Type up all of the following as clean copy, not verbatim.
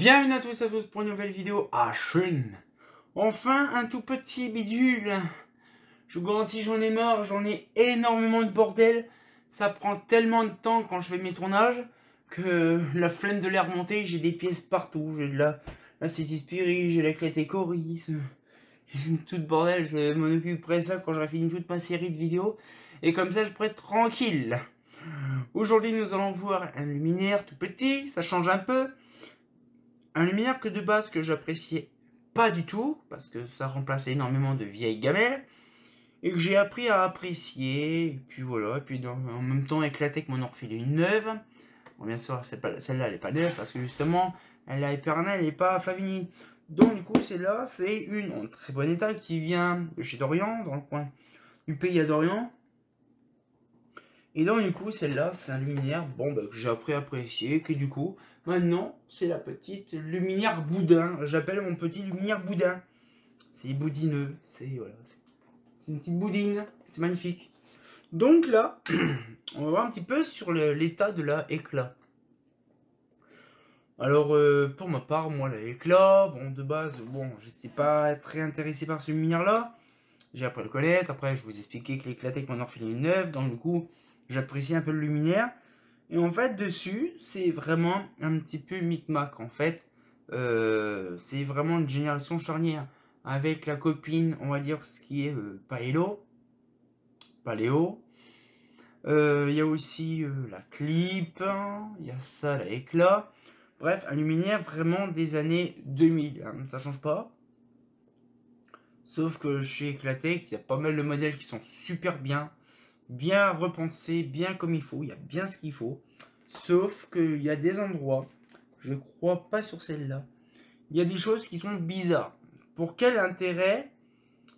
Bienvenue à tous pour une nouvelle vidéo à chaîne. Enfin un tout petit bidule. Je vous garantis, j'en ai marre, j'en ai énormément de bordel. Ça prend tellement de temps quand je fais mes tournages que la flemme de les remonter. J'ai des pièces partout, j'ai de la Citispiri, j'ai la Clétécoris, j'ai tout de bordel. Je m'en occuperai de ça quand j'aurai fini toute ma série de vidéos. Et comme ça je pourrai être tranquille. Aujourd'hui nous allons voir un luminaire tout petit, ça change un peu. Un luminaire que de base que j'appréciais pas du tout, parce que ça remplaçait énormément de vieilles gamelles, et que j'ai appris à apprécier, et puis voilà, et puis en même temps éclaté que mon orphelin une neuve. Bon, bien sûr, celle-là elle est pas neuve, parce que justement, elle a épernée, elle n'est pas Favini. Donc du coup, celle-là, c'est une en très bon état qui vient de chez Dorian, dans le coin du pays à Dorian. Et donc du coup, celle-là, c'est un luminaire que j'ai appris à apprécier, que du coup, maintenant, c'est la petite luminaire boudin. J'appelle mon petit luminaire boudin. C'est boudineux, c'est voilà, c'est une petite boudine, c'est magnifique. Donc là, on va voir un petit peu sur l'état de la éclat. Alors, pour ma part, moi, l'éclat, de base, j'étais pas très intéressé par ce luminaire-là. J'ai appris à le connaître, après je vous expliquais que l'éclaté avec mon orphelin neuve, donc du coup, j'apprécie un peu le luminaire. Et en fait, dessus, c'est vraiment un petit peu micmac. En fait, c'est vraiment une génération charnière. Avec la copine, on va dire, ce qui est Paléo. Il y a aussi la clip. Il y a ça, la éclat. Bref, un luminaire vraiment des années 2000. Hein, ça change pas. Sauf que chez Eclatec, il y a pas mal de modèles qui sont super bien repensés, bien comme il faut, il y a bien ce qu'il faut. Sauf qu'il y a des endroits, je crois pas sur celle-là, il y a des choses qui sont bizarres. Pour quel intérêt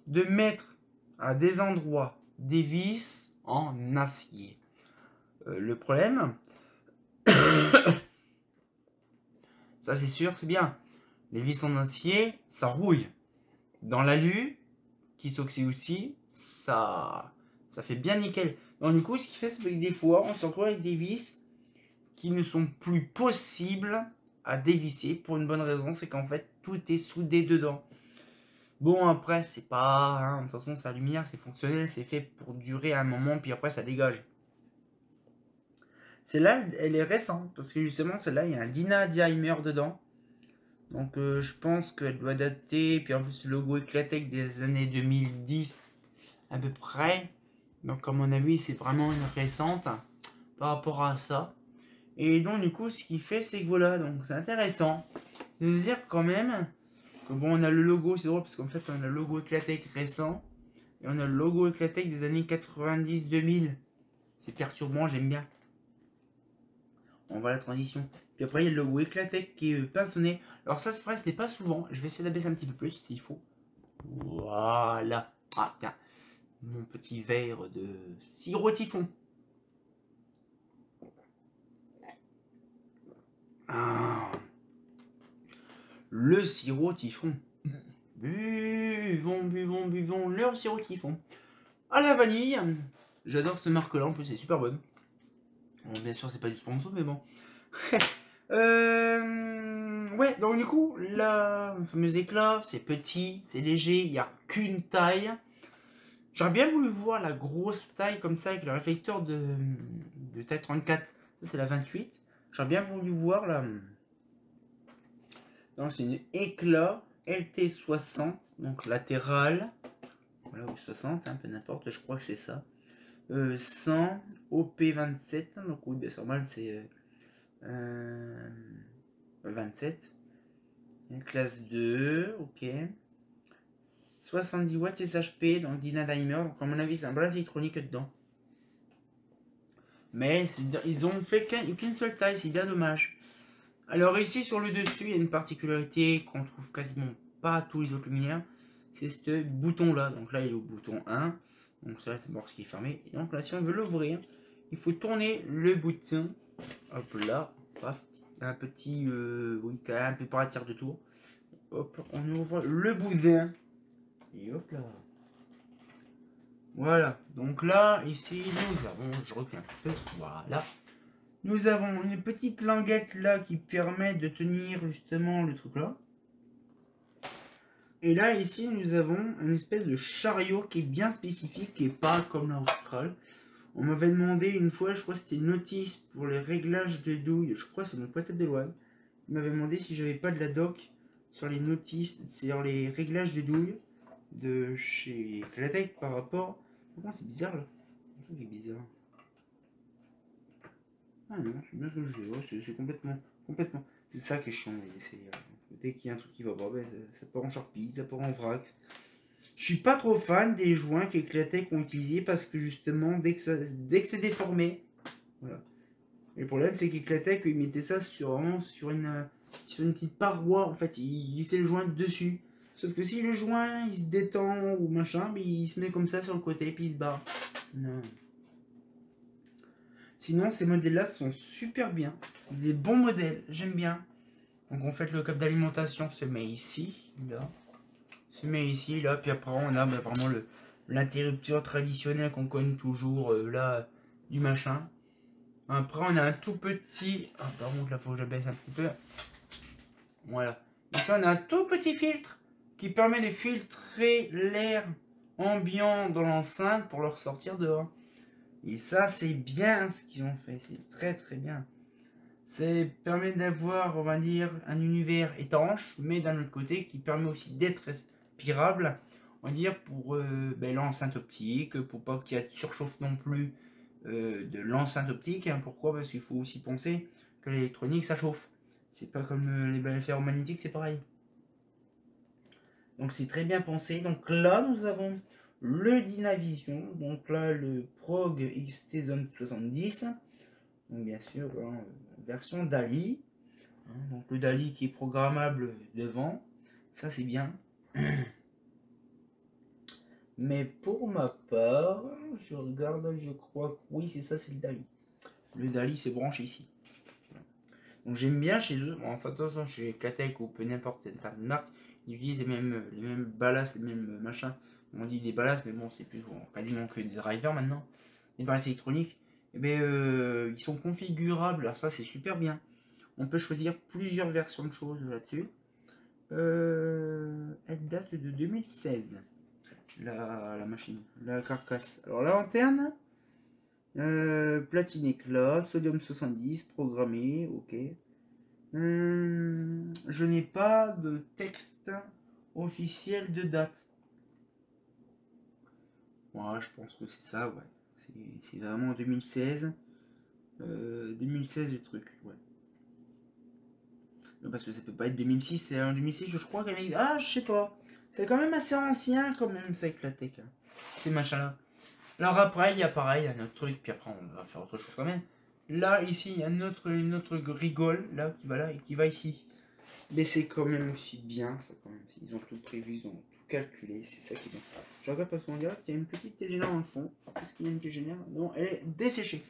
de mettre à des endroits des vis en acier? Le problème, ça c'est sûr, c'est bien. Les vis en acier, ça rouille. Dans l'alu, qui s'oxyde aussi, ça fait bien nickel. Donc du coup, ce qui fait, c'est que des fois, on se retrouve avec des vis qui ne sont plus possibles à dévisser pour une bonne raison, c'est qu'en fait, tout est soudé dedans. Bon, après, c'est pas... Hein, de toute façon, c'est un luminaire, c'est fonctionnel, c'est fait pour durer un moment, puis après, ça dégage. Celle-là, elle est récente, parce que justement, celle-là, il y a un Dina Dimer dedans. Donc je pense qu'elle doit dater, puis en plus le logo Eclatec des années 2010 à peu près. Donc à mon avis c'est vraiment une récente par rapport à ça. Et donc du coup ce qu'il fait c'est que voilà, donc c'est intéressant de vous dire quand même que bon on a le logo, c'est drôle parce qu'en fait on a le logo Eclatec récent et on a le logo Eclatec des années 90-2000. C'est perturbant, j'aime bien. On voit la transition. Puis après, il y a le logo Eclatec qui est pinçonné. Alors ça, c'est vrai, ce n'est pas souvent. Je vais essayer d'abaisser un petit peu plus s'il faut. Voilà. Ah, tiens. Mon petit verre de sirop typhon. Ah. Le sirop typhon. Buvons, buvons, buvons leur sirop typhon. À la vanille. J'adore cette marque-là. En plus, c'est super bonne. Bon, bien sûr, c'est pas du sponsor, mais bon. Ouais, donc du coup, le fameux éclat, c'est petit, c'est léger, il n'y a qu'une taille. J'aurais bien voulu voir la grosse taille comme ça avec le réflecteur de taille 34. Ça, c'est la 28. J'aurais bien voulu voir la. Donc, c'est une éclat LT60, donc latérale. Voilà, ou 60, un peu n'importe, je crois que c'est ça. 100 OP27, donc oui, bien sûr, mal, c'est. 27. Classe 2, ok. 70 watts SHP, donc Dina Dimer. Donc à mon avis, c'est un bras électronique dedans. Mais ils ont fait qu'une seule taille, c'est bien dommage. Alors ici, sur le dessus, il y a une particularité qu'on trouve quasiment pas à tous les autres luminaires. C'est ce bouton-là. Donc là, il est au bouton 1. Donc ça, c'est bon, ce qui est fermé. Et donc là, si on veut l'ouvrir, il faut tourner le bouton. Hop là, paf. Un petit, oui, quand même un peu par la tire de tour. Hop, on ouvre le boudin. Et hop là. Voilà. Donc là, ici, nous avons, je recule un peu. Voilà. Nous avons une petite languette là qui permet de tenir justement le truc là. Et là ici nous avons une espèce de chariot qui est bien spécifique, qui est pas comme l'Austral. On m'avait demandé une fois, je crois que c'était une notice pour les réglages de douille, je crois que c'est mon pote de l'Oise. Il m'avait demandé si j'avais pas de la doc sur les notices, sur les réglages de douille de chez Clatec par rapport... Pourquoi c'est bizarre là? Le truc est bizarre. Ah non, c'est bien ce que je dis, c'est complètement... C'est ça qui est chiant, dès qu'il y a un truc qui va pas, ben, ça part en charpie, ça part en vrac. Je suis pas trop fan des joints qu'Eclatec ont utilisés parce que justement, dès que c'est déformé, voilà. Et le problème, c'est qu'Eclatec, il mettait ça sur une petite paroi, en fait, il glissait le joint dessus. Sauf que si le joint, il se détend ou machin, mais il se met comme ça sur le côté, puis il se barre. Non. Sinon, ces modèles-là sont super bien. C'est des bons modèles, j'aime bien. Donc, en fait, le câble d'alimentation se met ici, là. Se met ici, là, puis après, on a vraiment l'interrupteur traditionnel qu'on connaît toujours, là, du machin. Après, on a un tout petit... Ah, par contre, là, faut que je baisse un petit peu. Voilà. Ici, on a un tout petit filtre qui permet de filtrer l'air ambiant dans l'enceinte pour le ressortir dehors. Et ça, c'est bien ce qu'ils ont fait. C'est très, très bien. Ça permet d'avoir, on va dire, un univers étanche, mais d'un autre côté, qui permet aussi d'être respirable, on va dire, pour l'enceinte optique, pour pas qu'il y ait de surchauffe non plus de l'enceinte optique. Hein. Pourquoi? Parce qu'il faut aussi penser que l'électronique, ça chauffe. C'est pas comme les balles ferromagnétiques, c'est pareil. Donc c'est très bien pensé. Donc là, nous avons le Dynavision. Donc là, le Prog XT Zone 70. Donc bien sûr, hein, version DALI. Hein, donc le DALI qui est programmable devant. Ça, c'est bien. Mais pour ma part, je regarde, je crois que oui, c'est ça, c'est le DALI. Le DALI se branche ici. Donc j'aime bien chez eux. En fait, attention, chez Clatec ou peu n'importe quelle marque, ils utilisent les mêmes ballasts, les mêmes machins. On dit des ballasts, mais bon, c'est plus quasiment que des drivers maintenant. Des ballasts électroniques. Et bien, ils sont configurables. Alors ça, c'est super bien. On peut choisir plusieurs versions de choses là-dessus. Elle date de 2016. La machine, la carcasse. Alors la lanterne, platine éclat, sodium 70, programmé, ok. Je n'ai pas de texte officiel de date. Moi, je pense que c'est ça, ouais. C'est vraiment 2016. 2016 le truc, ouais. Parce que ça peut pas être 2006, c'est en 2006, je crois qu'elle est... Ah, je sais pas. C'est quand même assez ancien, quand même, ça, avec la tech. Hein. Ces machins-là. Alors après, il y a pareil, un autre truc, puis après, on va faire autre chose quand même. Là, ici, il y a une autre rigole, là, qui va là et qui va ici. Mais c'est quand même aussi bien, ça, quand même. Ils ont tout prévu, ils ont tout calculé, c'est ça qui est bien. Je regarde parce qu'on dirait qu'il y a une petite tégénère dans le fond. Est-ce qu'il y a une tégénère? Non, elle est desséchée.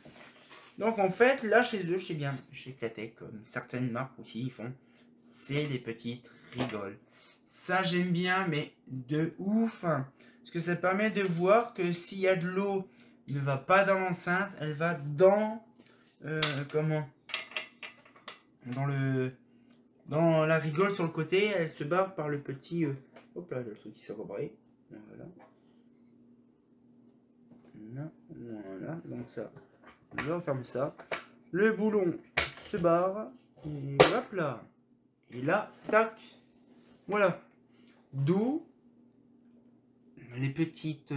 Donc en fait, là chez eux, je sais bien, chez Clatec, comme certaines marques aussi, ils font, c'est les petites rigoles. Ça j'aime bien, mais de ouf. Parce que ça permet de voir que s'il y a de l'eau, ne va pas dans l'enceinte, elle va dans, comment, dans la rigole sur le côté, elle se barre par le petit, hop là, le truc qui s'est rebarré. Voilà. Voilà, donc ça. Je referme ça. Le boulon se barre. Et hop là. Et là, tac. Voilà. D'où les petits trous.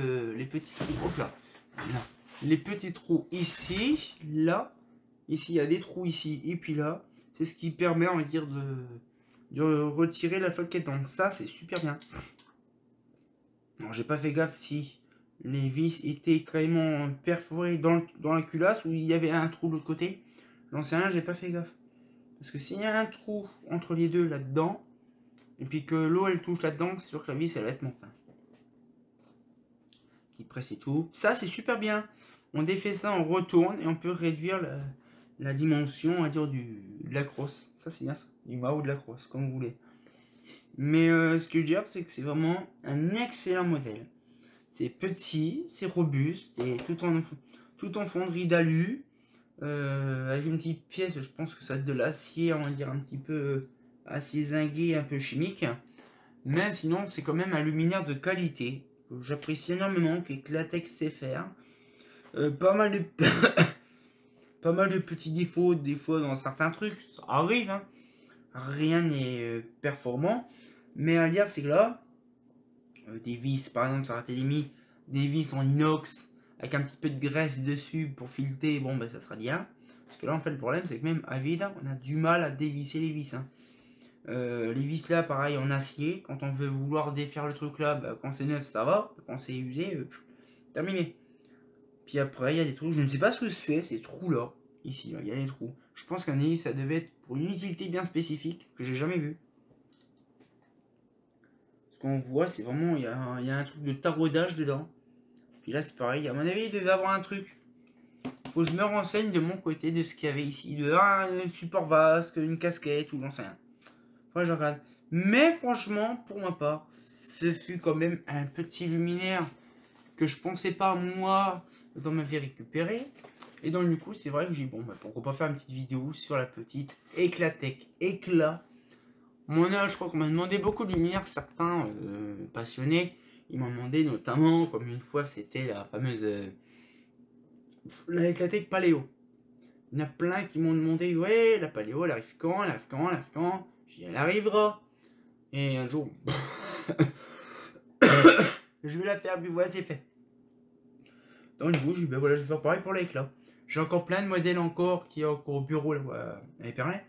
Hop là. Là. Les petits trous ici, là. Ici, il y a des trous ici. Et puis là. C'est ce qui permet, on va dire, de retirer la floquette. Donc ça, c'est super bien. Alors, j'ai pas fait gaffe si les vis étaient carrément perforées dans la culasse ou il y avait un trou de l'autre côté. J'en sais rien, j'ai pas fait gaffe. Parce que s'il y a un trou entre les deux là-dedans, et puis que l'eau elle touche là-dedans, c'est sûr que la vis elle va être morte. Qui presse et tout. Ça c'est super bien. On défait ça, on retourne et on peut réduire la dimension, on va dire, de la crosse. Ça c'est bien ça. Du mât ou de la crosse, comme vous voulez. Mais ce que je veux dire, c'est que c'est vraiment un excellent modèle. C'est petit, c'est robuste, et tout en fonderie d'alu. avec une petite pièce, je pense que ça va être de l'acier, on va dire un petit peu acier zingué, un peu chimique. Mais sinon, c'est quand même un luminaire de qualité, que j'apprécie énormément, qu'Eclatech sait faire. Pas mal de... pas mal de petits défauts, des fois dans certains trucs, ça arrive, hein. Rien n'est performant. Mais à dire, c'est que là, des vis, par exemple, ça a été mis des vis en inox avec un petit peu de graisse dessus pour fileter, bon, ben ça sera bien. Parce que là, en fait, le problème, c'est que même à vide, on a du mal à dévisser les vis. Hein. Les vis là, pareil, en acier. Quand on veut vouloir défaire le truc là, bah, quand c'est neuf, ça va. Quand c'est usé, terminé. Puis après, il y a des trous, je ne sais pas ce que c'est, ces trous là. Ici, il y a des trous. Je pense qu'un hélice, ça devait être pour une utilité bien spécifique que j'ai jamais vu. Ce qu'on voit, c'est vraiment, il y a un truc de taraudage dedans. Puis là, c'est pareil. À mon avis, il devait avoir un truc. Faut que je me renseigne de mon côté de ce qu'il y avait ici. Il devait avoir un support vasque, une casquette ou j'en sais rien. Enfin, je regarde. Mais franchement, pour ma part, ce fut quand même un petit luminaire que je pensais pas moi dans ma vie récupérer. Et donc du coup, c'est vrai que j'ai dit, bon, bah, pourquoi pas faire une petite vidéo sur la petite Eclatech éclat. Mon âge, je crois qu'on m'a demandé beaucoup de lumière, certains passionnés. Ils m'ont demandé notamment, comme une fois, c'était la fameuse la Eclatech Paléo. Il y en a plein qui m'ont demandé, ouais, la Paléo, elle arrive quand, elle arrive quand, elle arrive quand. J'ai dit, elle arrivera. Et un jour, je vais la faire, puis voilà, c'est fait. Donc du coup, je dis, ben voilà, je vais faire pareil pour l'éclat. J'ai encore plein de modèles encore qui est encore au bureau là, à Épernay.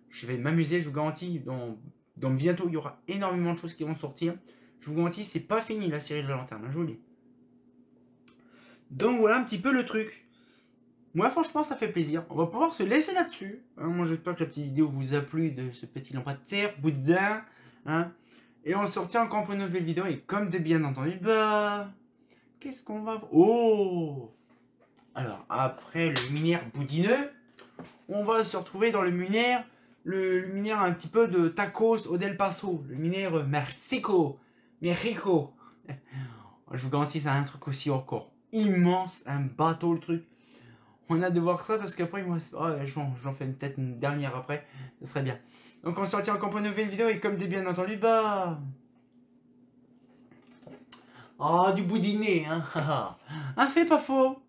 Je vais m'amuser, je vous garantis, dans bientôt, il y aura énormément de choses qui vont sortir. Je vous garantis, c'est pas fini la série de la lanterne, hein, je vous le dis. Donc voilà un petit peu le truc. Moi franchement ça fait plaisir. On va pouvoir se laisser là-dessus. Hein, moi j'espère que la petite vidéo vous a plu de ce petit lampadaire boudin. Hein, et on se retient encore pour une nouvelle vidéo. Et comme de bien entendu, bah... Qu'est-ce qu'on va... Oh! Alors après le luminaire boudineux, on va se retrouver dans le luminaire un petit peu de tacos au Del Paso. Le luminaire Mexico. Mexico. Je vous garantis, c'est un truc aussi encore immense, un bateau le truc. On a hâte de voir ça parce qu'après, moi, j'en fais peut-être une dernière après, ça serait bien. Donc on se retient encore pour une nouvelle vidéo et comme des bien entendu, bah... Oh, du boudiné, hein. Un fait pas faux.